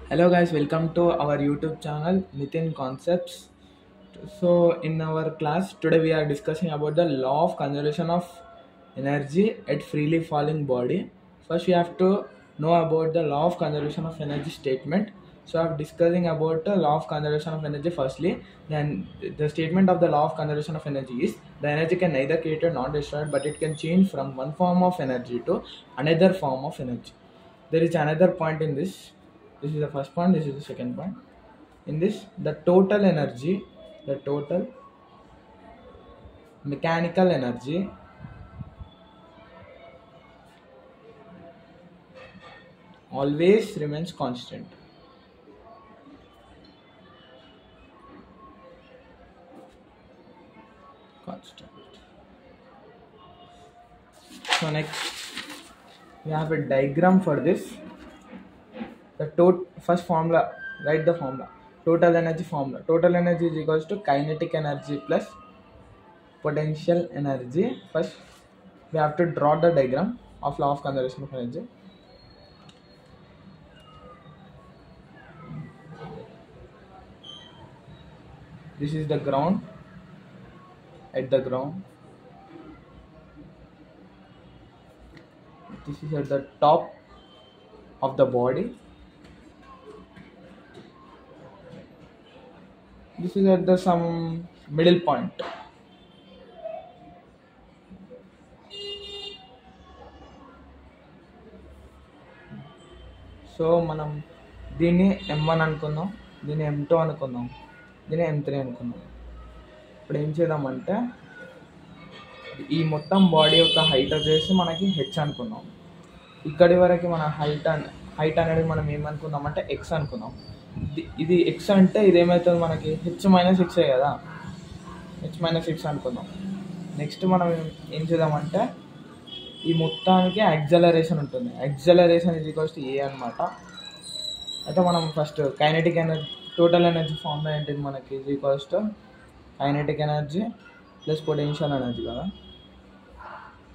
Hello guys, welcome to our YouTube channel Nitin Concepts. So in our class today we are discussing about the law of conservation of energy at freely falling body. First we have to know about the law of conservation of energy statement. So I'm discussing about the law of conservation of energy firstly. Then the statement of the law of conservation of energy is the energy can neither created nor destroyed, but it can change from one form of energy to another form of energy. There is another point in this. This is the first point, this is the second point. In this, the total energy, the total mechanical energy always remains constant. So next we have a diagram for this. The first formula, write the formula. Total energy formula. Total energy is equals to kinetic energy plus potential energy. First we have to draw the diagram of law of conservation of energy. This is the ground. At the ground, this is at the top of the body. This is at the some middle point. So మనం దీన్ని M1 అనుకుందాం, దీన్ని M2 అనుకుందాం, దీన్ని M3 అనుకుందాం. ఇప్పుడు ఏం చేద్దామంటే ఈ మొత్తం బాడీ యొక్క హైట్ వచ్చేసి మనకి హెచ్ అనుకుందాం. ఇక్కడి వరకు మన హైట్ అనేది మనం ఏమనుకుందామంటే ఎక్స్ అనుకుందాం. ఇది ఎక్స్ అంటే ఇదేమవుతుంది మనకి h-x కదా, h-x అనుకుందాం. నెక్స్ట్ మనం ఏం చేద్దామంటే ఈ మొత్తానికి యాక్సలరేషన్ ఉంటుంది. యాక్సలరేషన్ ఈజ్ ఈక్వల్స్ టు ఏ అనమాట. అయితే మనం first kinetic energy, total energy formula ఏంటిది మనకి is equals to kinetic energy plus potential energy కదా.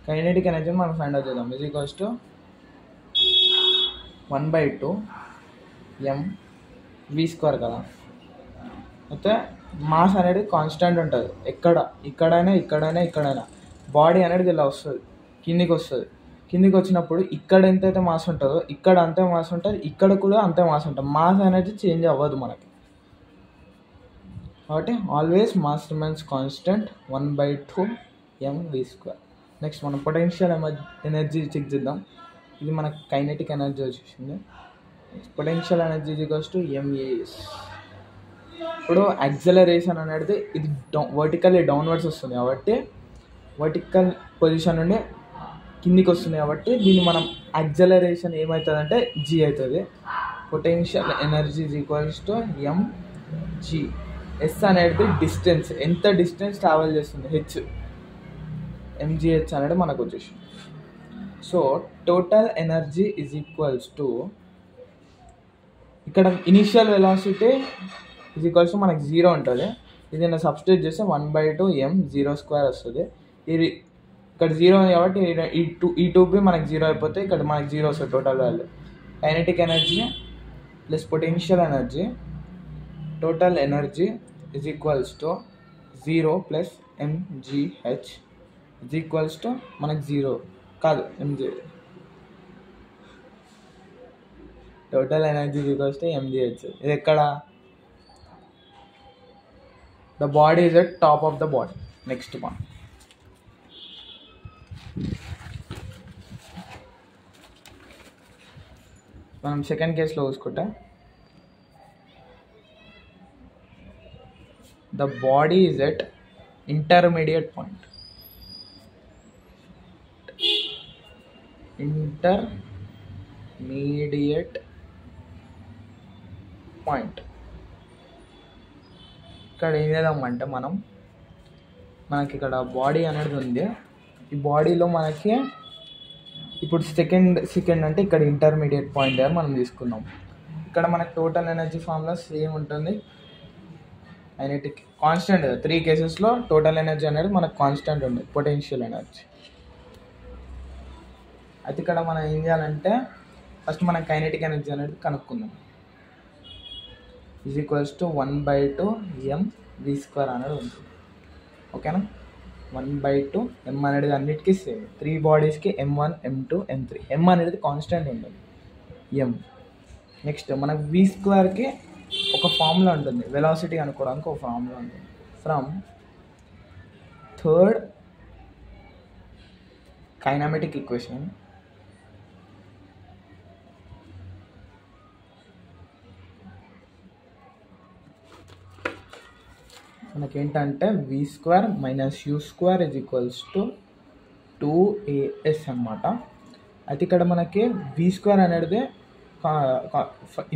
కైనెటిక్ ఎనర్జీని మనం ఫైండ్ అవుట్ చేద్దాం. ఈజ్ ఈక్వల్స్ టు 1/2 mv² కదా. అయితే మాస్ అనేది కాన్స్టెంట్ ఉంటుంది. ఇక్కడైనా బాడీ అనేది ఇలా వస్తుంది, కిందికి వస్తుంది. కిందికి వచ్చినప్పుడు ఇక్కడ ఎంతైతే మాస్ ఉంటుందో ఇక్కడ అంతే మాస్ ఉంటుంది, ఇక్కడ కూడా అంతే మాస్ ఉంటుంది. మాస్ అనేది చేంజ్ అవ్వదు మనకి, కాబట్టి always mass remains constant 1/2 mv². Next మనం పొటెన్షియల్ ఎనర్జీ చెక్ చేద్దాం. ఇది మనకి కైనెటిక్ ఎనర్జీ వచ్చేసింది. Potential energy equals to MAS. ఇప్పుడు యాక్సలరేషన్ అనేది ఇది వర్టికల్లీ డౌన్వర్డ్స్ వస్తుంది కాబట్టి, వర్టికల్ పొజిషన్ నుండి కిందికి వస్తుంది కాబట్టి దీన్ని మనం యాక్సలరేషన్ ఏమవుతుందంటే G అవుతుంది. Potential energy equals to mg. S అనేది డిస్టెన్స్, ఎంత డిస్టెన్స్ ట్రావెల్ చేస్తుంది h, mgh అనేది మనకు వచ్చేసింది. So total energy is equals to, ఇక్కడ initial velocity is equals to మనకి 0 ఉంటుంది. ఇది నేను సబ్స్టిట్యూట్ చేస్తే 1/2 m02 వస్తుంది. ఇది ఇక్కడ 0 ఉంది కాబట్టి ఈ 2b మనకి 0 అయిపోతే ఇక్కడ మనకి 0 వస్తుంది total value. Kinetic energy plus potential energy, total energy is equals to 0 plus mgh is equals to మనకి 0 కాదు mg. Total energy is equals to mgh. ఇది ఎక్కడ? The body is at top of the body. Next one, మనం second కేసులో చూసుకుంటే the body is at intermediate point. Intermediate point ఇక్కడ ఏం చేద్దామంటే మనకి ఇక్కడ బాడీ అనేది ఉంది. ఈ బాడీలో మనకి ఇప్పుడు సెకండ్ అంటే ఇక్కడ ఇంటర్మీడియట్ పాయింట్ అని మనం తీసుకున్నాం. ఇక్కడ మనకి టోటల్ ఎనర్జీ ఫార్ములా సేమ్ ఉంటుంది. కైనెటిక్ కాన్స్టెంట్, 3 కేసెస్లో టోటల్ ఎనర్జీ అనేది మనకు కాన్స్టెంట్ ఉంది, పొటెన్షియల్ ఎనర్జీ. అయితే ఇక్కడ మనం ఏం చేయాలంటే ఫస్ట్ మనం కైనెటిక్ ఎనర్జీ అనేది కనుక్కుందాం. ఈజ్ ఈక్వల్స్ టు 1/2 mv² అనేది ఉంటుంది. ఓకేనా, 1/2 m అనేది అన్నిటికీ same, 3 బాడీస్కి m1 m2 m3. m అనేది కాన్స్టెంట్ ఉంటుంది m. నెక్స్ట్ మనకు v²కి ఒక ఫార్ములా ఉంటుంది, వెలాసిటీ అనుకోవడానికి ఒక ఫార్ములా ఉంటుంది. ఫ్రమ్ థర్డ్ కైనమెటిక్ ఈక్వేషన్ మనకేంటంటే v² - u² = 2as అనమాట. అయితే ఇక్కడ మనకి v² అనేది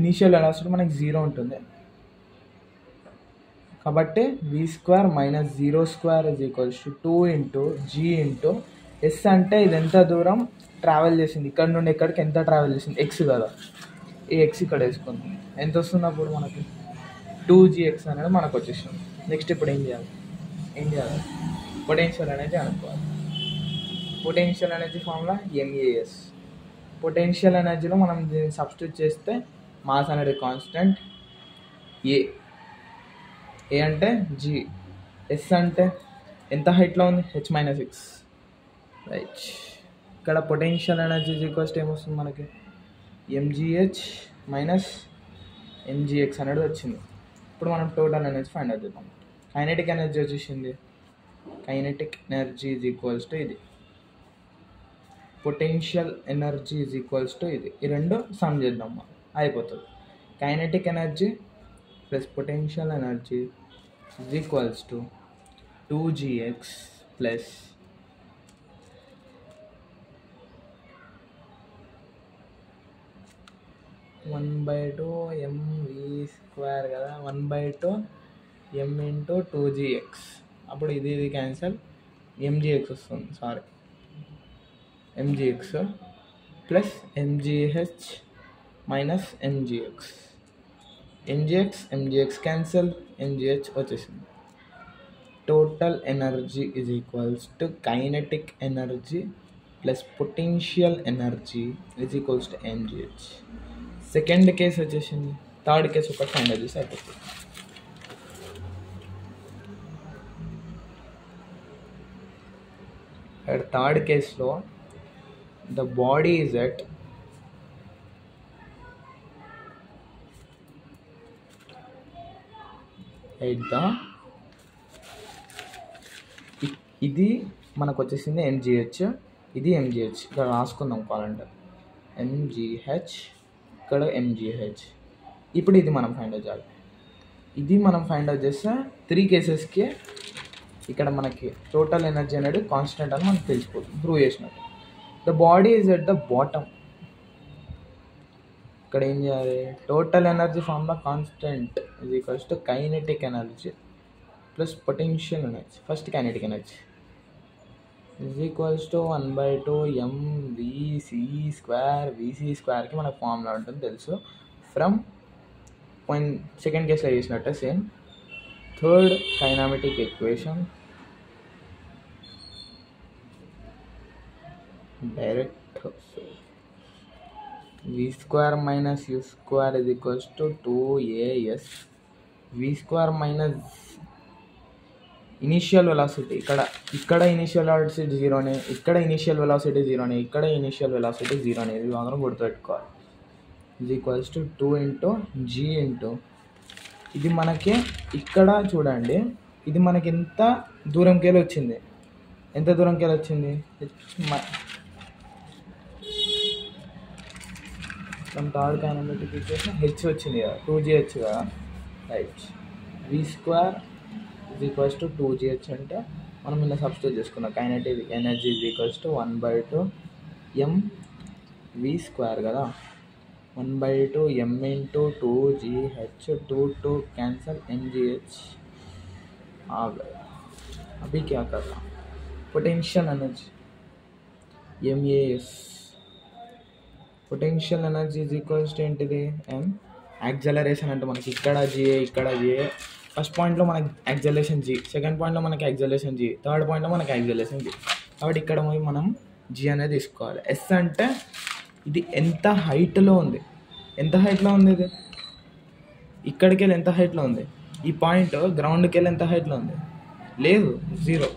ఇనీషియల్ వెలాసిటీ మనకి 0 ఉంటుంది కాబట్టి v² - 0² = 2 × g × s. అంటే ఇది ఎంత దూరం ట్రావెల్ చేసింది, ఇక్కడ నుండి ఎక్కడికి ఎంత ట్రావెల్ చేసింది, x కదా, ఈ x ఇక్కడ వేసుకుంది. ఎంత వస్తుంది అప్పుడు మనకి 2gx అనేది మనకు వచ్చేసింది. నెక్స్ట్ ఇప్పుడు ఏం చేయాలి, పొటెన్షియల్ అనేది అనుకోవాలి. Potential energy formula MAS. Potential ఎనర్జీలో మనం దీన్ని సబ్స్టిట్యూట్ చేస్తే మాస్ అనేది కాన్స్టెంట్, ఏ అంటే g, s అంటే ఎంత హైట్లో ఉంది, h-6, రైట్. ఇక్కడ పొటెన్షియల్ ఎనర్జీ ఈక్వల్స్ ఏమొస్తుంది మనకి, mgh - mgx అనేది వచ్చింది. ఇప్పుడు మనం టోటల్ ఎనర్జీ ఫైండ్ అవుట్ చేద్దాం. కైనెటిక్ ఎనర్జీ వచ్చేసింది, కైనెటిక్ ఎనర్జీ ఈజ్ టు ఇది, పొటెన్షియల్ ఎనర్జీ ఈజ్ టు ఇది. ఈ రెండు సమ్ చేద్దాం మనం, అయిపోతుంది. Kinetic energy plus potential energy is to 2gx plus 1/2 mv² కదా, 1/2 m × 2gx. అప్పుడు ఇది క్యాన్సల్, mgx వస్తుంది, sorry mgx plus mgh minus mgx cancel, mgh వచ్చేసింది. Total energy is equals to kinetic energy plus potential energy is equals to mgh. Second case వచ్చేసింది, third case ఒకటి find out చేసి అయిపోతుంది. Third కేసులో the body is at ఇది మనకు వచ్చేసింది mgh, ఇది mgh. ఇక్కడ రాసుకుందాం కావాలంటే mgh, ఇక్కడ mgh. ఇప్పుడు ఇది మనం ఫైండ్ అవుట్ చేయాలి. ఇది మనం ఫైండ్ అవుట్ చేస్తే 3 కేసెస్కి ఇక్కడ మనకి టోటల్ ఎనర్జీ అనేది కాన్స్టెంట్ అని మనకు తెలిసిపోతుంది, ప్రూవ్ చేసినట్టు. The body is at the bottom. ఇక్కడ ఏం చేయాలి, total energy formula constant is equals to kinetic energy plus potential energy. First kinetic energy is equals to 1/2 mvc²కి మనకు ఫార్ములా ఉంటుంది తెలుసు. ఫ్రమ్ సెకండ్ కేసులో చేసినట్టే same. Third kinematic equation direct v² - u² = 2as. v² minus initial velocity, ఇక్కడ initial velocity 0నే, ఇక్కడ initial velocity 0నే, ఇక్కడ initial velocity 0నే. ఇది మాత్రం గుర్తుపెట్టుకోవాలి. ఈజ్ ఈక్వల్స్ టు 2 × g × ఇది మనకి ఇక్కడ చూడండి, ఇది మనకి ఎంత దూరంకి వెళ్ళి వచ్చింది, థర్డ్ కైనమెటిక్ ఈక్వేషన్ h వచ్చింది కదా, 2gh కదా, రైట్. v² = 2gh అంటే మనం ఇలా సబ్స్టిట్యూట్ చేసుకున్నాం. కైనెటిక్ ఎనర్జీ = 1/2 mv² కదా, 1/2 m × 2gh, 2 कैंसल mgh आ गया. अभी क्या करना, potential energy MAS. Potential energy is equals to ఏంటిది, m. యాక్సలరేషన్ అంటే మనకి ఇక్కడ GA, ఫస్ట్ పాయింట్లో మనకి యాక్సలరేషన్ g, సెకండ్ పాయింట్లో మనకి యాక్సలరేషన్ g, థర్డ్ పాయింట్లో మనకి యాక్సలరేషన్ g. కాబట్టి ఇక్కడ మనం g అనేది తీసుకోవాలి. s అంటే ఇది ఎంత హైట్లో ఉంది, ఇది ఇక్కడికి వెళ్ళి ఎంత హైట్లో ఉంది, ఈ పాయింట్ గ్రౌండ్కి వెళ్ళి ఎంత హైట్లో ఉంది, లేదు, 0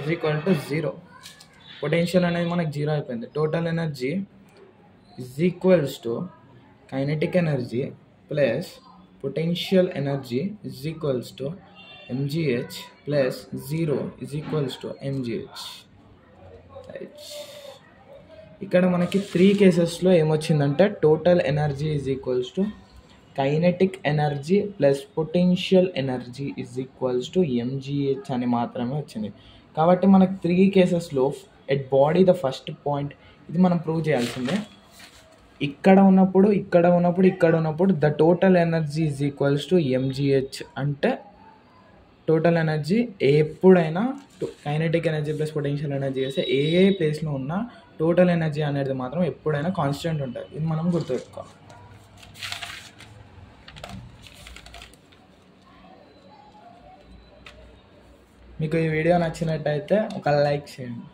= 0. పొటెన్షియల్ అనేది మనకు 0 అయిపోయింది. Total energy = kinetic energy plus potential energy mgh plus 0 mgh. ఇక్కడ మనకి 3 కేసెస్లో ఏమొచ్చిందంటే total energy kinetic energy plus potential energy mgh అని మాత్రమే వచ్చింది. కాబట్టి మనకు 3 కేసెస్లో at body the first point, ఇది మనం ప్రూవ్ చేయాల్సిందే. ఇక్కడ ఉన్నప్పుడు ద టోటల్ ఎనర్జీ mgh అంటే టోటల్ ఎనర్జీ ఎప్పుడైనా kinetic energy plus potential energy చేస్తే ఏ ప్లేస్లో ఉన్న టోటల్ ఎనర్జీ అనేది మాత్రం ఎప్పుడైనా కాన్స్టెంట్ ఉంటుంది. ఇది మనం గుర్తుపెట్టుకోవాలి. మీకు ఈ వీడియో నచ్చినట్టయితే ఒక లైక్ చేయండి.